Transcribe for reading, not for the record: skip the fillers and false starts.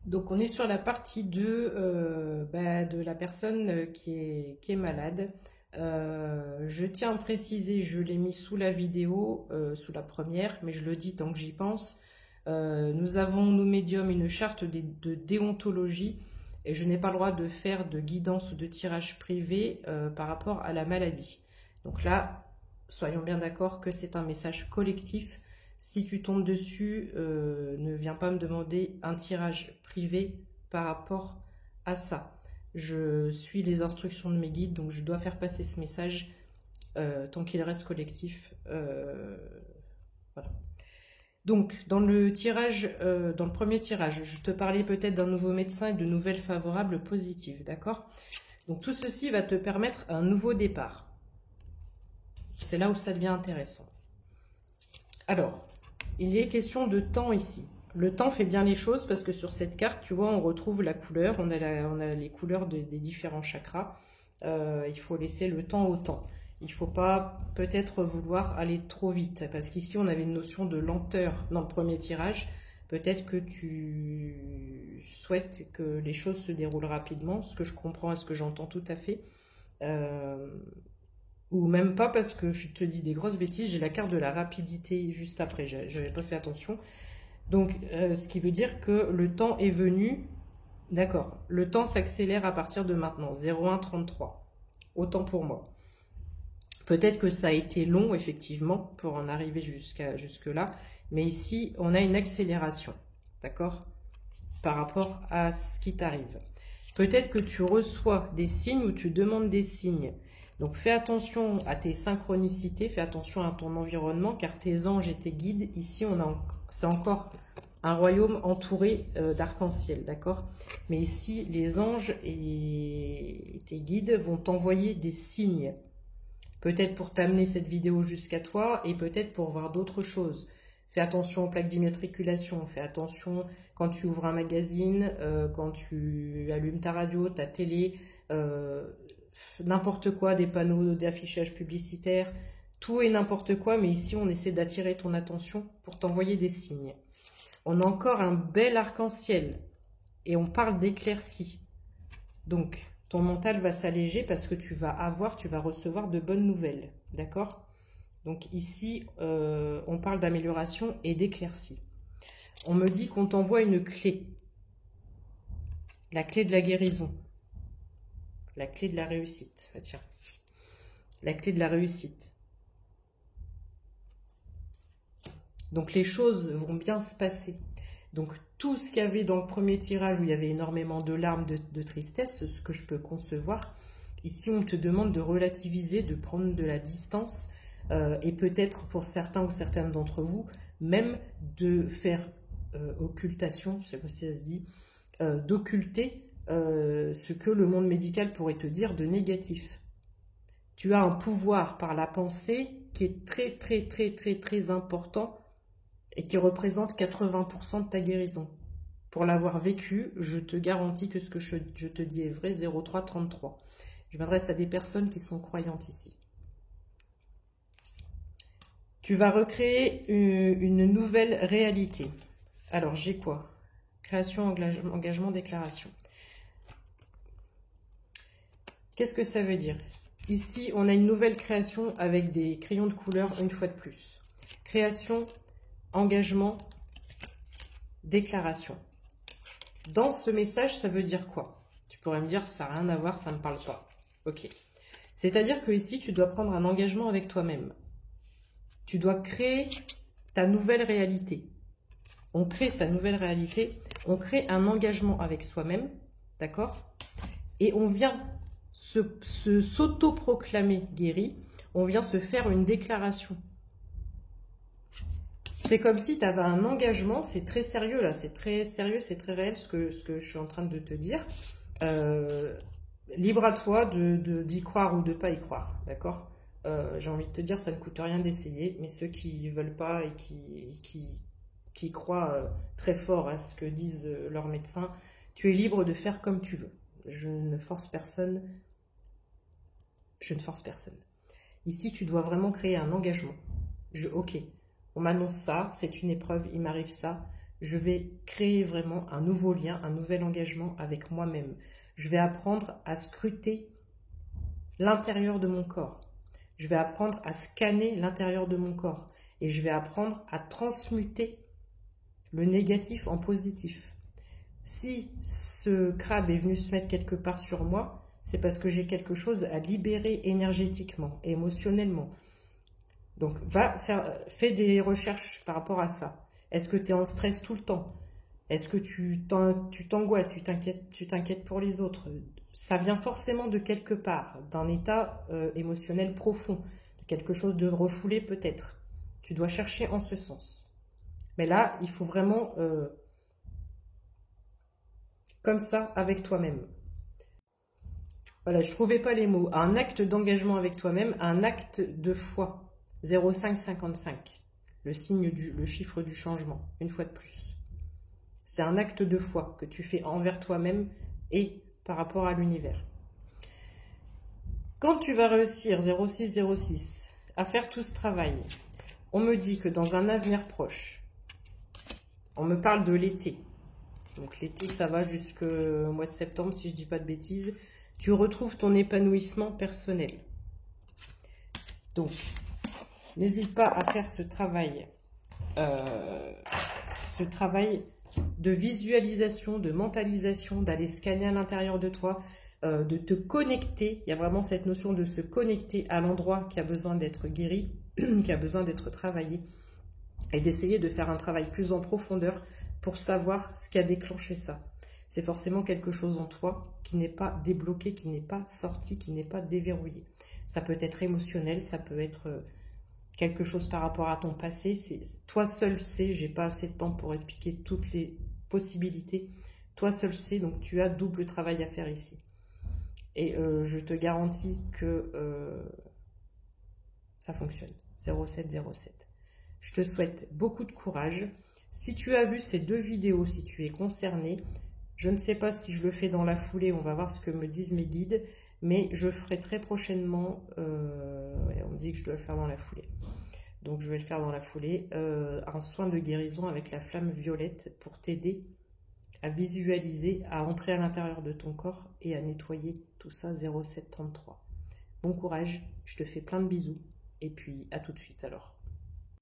Donc on est sur la partie 2 de la personne qui est malade. Je tiens à préciser, je l'ai mis sous la vidéo, sous la première, mais je le dis tant que j'y pense. Nous avons, nous médiums, une charte de déontologie et je n'ai pas le droit de faire de guidance ou de tirage privé par rapport à la maladie. Donc là, soyons bien d'accord que c'est un message collectif. Si tu tombes dessus, ne viens pas me demander un tirage privé par rapport à ça. Je suis les instructions de mes guides, donc je dois faire passer ce message tant qu'il reste collectif. Voilà. Donc, dans le premier tirage, je te parlais peut-être d'un nouveau médecin et de nouvelles favorables positives, d'accord? Donc tout ceci va te permettre un nouveau départ. C'est là où ça devient intéressant. Alors, il est question de temps ici. Le temps fait bien les choses parce que sur cette carte, tu vois, on retrouve la couleur, on a les couleurs des différents chakras. Il faut laisser le temps au temps. Il ne faut pas peut-être vouloir aller trop vite parce qu'ici, on avait une notion de lenteur dans le premier tirage. Peut-être que tu souhaites que les choses se déroulent rapidement, ce que je comprends et ce que j'entends tout à fait. Ou même pas parce que je te dis des grosses bêtises, j'ai la carte de la rapidité juste après, je n'avais pas fait attention. Donc, ce qui veut dire que le temps est venu, d'accord, le temps s'accélère à partir de maintenant, 01:33, autant pour moi. Peut-être que ça a été long, effectivement, pour en arriver jusque-là, mais ici, on a une accélération, d'accord, par rapport à ce qui t'arrive. Peut-être que tu reçois des signes ou tu demandes des signes. Donc fais attention à tes synchronicités, fais attention à ton environnement, car tes anges et tes guides, ici c'est encore un royaume entouré d'arc-en-ciel, d'accord? Mais ici, les anges et tes guides vont t'envoyer des signes. Peut-être pour t'amener cette vidéo jusqu'à toi et peut-être pour voir d'autres choses. Fais attention aux plaques d'immatriculation, fais attention quand tu ouvres un magazine, quand tu allumes ta radio, ta télé, n'importe quoi, des panneaux d'affichage publicitaire, tout et n'importe quoi, mais ici on essaie d'attirer ton attention pour t'envoyer des signes. On a encore un bel arc-en-ciel et on parle d'éclaircie. Donc ton mental va s'alléger parce que tu vas recevoir de bonnes nouvelles, d'accord? Donc ici, on parle d'amélioration et d'éclaircie. On me dit qu'on t'envoie une clé. La clé de la guérison. La clé de la réussite. Ah, tiens. La clé de la réussite. Donc les choses vont bien se passer. Donc tout ce qu'il y avait dans le premier tirage où il y avait énormément de larmes, de tristesse, ce que je peux concevoir, ici on te demande de relativiser, de prendre de la distance et peut-être pour certains ou certaines d'entre vous, même de faire occultation, je ne sais pas si ça se dit, d'occulter ce que le monde médical pourrait te dire de négatif. Tu as un pouvoir par la pensée qui est très très très très très important et qui représente 80% de ta guérison. Pour l'avoir vécu, je te garantis que ce que je te dis est vrai, 0333. Je m'adresse à des personnes qui sont croyantes ici. Tu vas recréer une nouvelle réalité. Alors, j'ai quoi? Création, engagement, déclaration. Qu'est-ce que ça veut dire? Ici, on a une nouvelle création avec des crayons de couleur une fois de plus. Création, engagement, déclaration. Dans ce message, ça veut dire quoi? Tu pourrais me dire, ça n'a rien à voir, ça ne me parle pas. Ok. C'est-à-dire que ici, tu dois prendre un engagement avec toi-même. Tu dois créer ta nouvelle réalité. On crée sa nouvelle réalité, on crée un engagement avec soi-même, d'accord? Et on vient s'auto-proclamer guéri, on vient se faire une déclaration. C'est comme si tu avais un engagement, c'est très sérieux là, c'est très sérieux, c'est très réel ce que je suis en train de te dire. Libre à toi d'y croire ou de ne pas y croire, d'accord? J'ai envie de te dire, ça ne coûte rien d'essayer, mais ceux qui ne veulent pas et qui croient très fort à ce que disent leurs médecins, tu es libre de faire comme tu veux. Je ne force personne. Je ne force personne. Ici, tu dois vraiment créer un engagement. Ok, on m'annonce ça, c'est une épreuve, il m'arrive ça. Je vais créer vraiment un nouveau lien, un nouvel engagement avec moi-même. Je vais apprendre à scruter l'intérieur de mon corps. Je vais apprendre à scanner l'intérieur de mon corps. Et je vais apprendre à transmuter le négatif en positif. Si ce crabe est venu se mettre quelque part sur moi, c'est parce que j'ai quelque chose à libérer énergétiquement, émotionnellement. Donc, fais des recherches par rapport à ça. Est-ce que tu es en stress tout le temps? Est-ce que tu t'angoisses, tu t'inquiètes pour les autres? Ça vient forcément de quelque part, d'un état émotionnel profond, de quelque chose de refoulé peut-être. Tu dois chercher en ce sens. Mais là, il faut vraiment, comme ça, avec toi-même. Voilà, je ne trouvais pas les mots. Un acte d'engagement avec toi-même, un acte de foi. 0,555, le chiffre du changement, une fois de plus. C'est un acte de foi que tu fais envers toi-même et par rapport à l'univers. Quand tu vas réussir, 0606, à faire tout ce travail, on me dit que dans un avenir proche, on me parle de l'été. Donc l'été, ça va jusqu'au mois de septembre, si je ne dis pas de bêtises. Tu retrouves ton épanouissement personnel. Donc, n'hésite pas à faire ce travail de visualisation, de mentalisation, d'aller scanner à l'intérieur de toi, de te connecter. Il y a vraiment cette notion de se connecter à l'endroit qui a besoin d'être guéri, qui a besoin d'être travaillé, et d'essayer de faire un travail plus en profondeur pour savoir ce qui a déclenché ça. C'est forcément quelque chose en toi qui n'est pas débloqué, qui n'est pas sorti, qui n'est pas déverrouillé. Ça peut être émotionnel, ça peut être quelque chose par rapport à ton passé. Toi seul sais, j'ai pas assez de temps pour expliquer toutes les possibilités. Toi seul sais, donc tu as double travail à faire ici. Et je te garantis que ça fonctionne. 0707. Je te souhaite beaucoup de courage. Si tu as vu ces 2 vidéos, si tu es concerné, je ne sais pas si je le fais dans la foulée, on va voir ce que me disent mes guides, mais je ferai très prochainement, on me dit que je dois le faire dans la foulée, donc je vais le faire dans la foulée, un soin de guérison avec la flamme violette pour t'aider à visualiser, à entrer à l'intérieur de ton corps et à nettoyer tout ça. 0733. Bon courage, je te fais plein de bisous et puis à tout de suite alors.